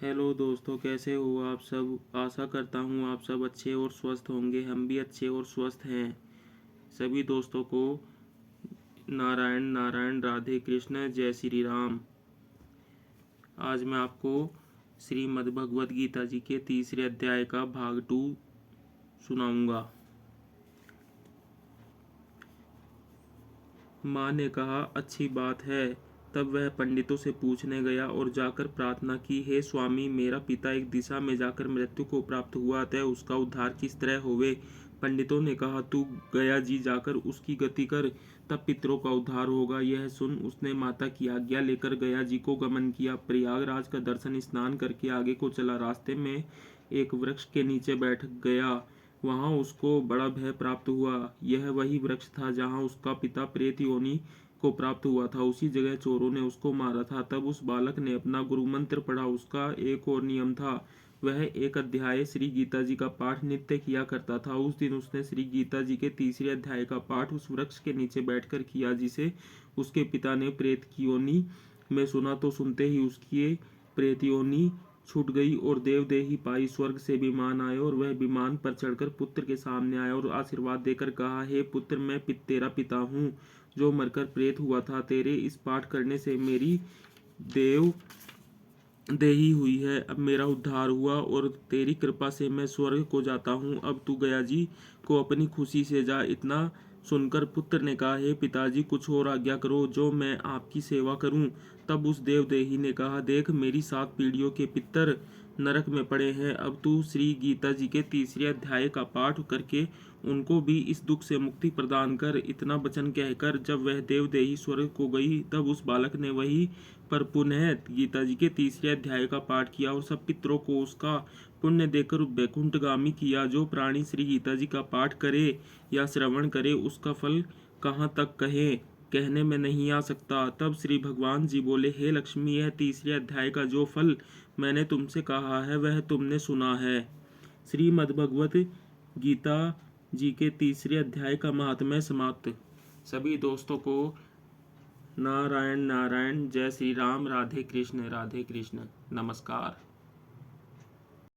Hello दोस्तों, कैसे हो आप सब। आशा करता हूँ आप सब अच्छे और स्वस्थ होंगे। हम भी अच्छे और स्वस्थ हैं। सभी दोस्तों को नारायण नारायण, राधे कृष्ण, जय श्री राम। आज मैं आपको श्रीमद् भगवद गीता जी के तीसरे अध्याय का भाग 2 सुनाऊंगा। माँ ने कहा, अच्छी बात है। तब वह पंडितों से पूछने गया और जाकर प्रार्थना की, हे स्वामी, मेरा पिता एक दिशा में जाकर मृत्यु को प्राप्त हुआ, अतः उसका उद्धार किस तरह होवे। पंडितों ने कहा, तू गया जी जाकर उसकी गति कर, तब पितरों का उद्धार होगा। यह सुन उसने माता की आज्ञा लेकर गया जी को गमन किया। प्रयागराज का दर्शन स्नान करके आगे को चला। रास्ते में एक वृक्ष के नीचे बैठ गया। वहां उसको बड़ा भय प्राप्त हुआ। यह वही वृक्ष था जहां उसका पिता प्रेत योनि को प्राप्त हुआ था। उसी जगह चोरों ने उसको मारा था। तब उस बालक ने अपना गुरु मंत्र पढ़ा। उसका एक और नियम था, वह एक अध्याय श्री गीता जी का पाठ नित्य किया करता था। उस दिन उसने श्री गीता जी के तीसरे अध्याय का पाठ उस वृक्ष के नीचे बैठकर किया, जिसे उसके पिता ने प्रेत की योनि में सुना। तो सुनते ही उसकी प्रेत योनि छूट गई और देवदेही पाई। स्वर्ग से विमान आए और वह विमान पर चढ़कर पुत्र के सामने आया और आशीर्वाद देकर कहा, हे पुत्र, मैं तेरा पिता हूँ जो मरकर प्रेत हुआ था। तेरे इस पाठ करने से मेरी देव देही हुई है। अब मेरा उद्धार हुआ और तेरी कृपा से मैं स्वर्ग को जाता हूँ। अब तू गया जी को अपनी खुशी से जा। इतना सुनकर पुत्र ने कहा, हे पिताजी, कुछ और आज्ञा करो जो मैं आपकी सेवा करूं। तब उस देवदेही ने कहा, देख, मेरी 7 पीढ़ियों के पितर नरक में पड़े हैं। अब तू श्री गीता जी के तीसरे अध्याय का पाठ करके उनको भी इस दुख से मुक्ति प्रदान कर। इतना वचन कहकर जब वह देवदेही स्वर्ग को गई, तब उस बालक ने वही पर पुनः गीता जी के तीसरे अध्याय का पाठ किया और सब पितरों को उसका पुण्य देकर वैकुंठगामी किया। जो प्राणी श्री गीता जी का पाठ करे या श्रवण करे, उसका फल कहाँ तक कहने में नहीं आ सकता। तब श्री भगवान जी बोले, हे लक्ष्मी, यह तीसरे अध्याय का जो फल मैंने तुमसे कहा है वह तुमने सुना है। श्रीमद्भगवत गीता जी के तीसरे अध्याय का महात्म्य समाप्त। सभी दोस्तों को नारायण नारायण, जय श्री राम, राधे कृष्ण नमस्कार।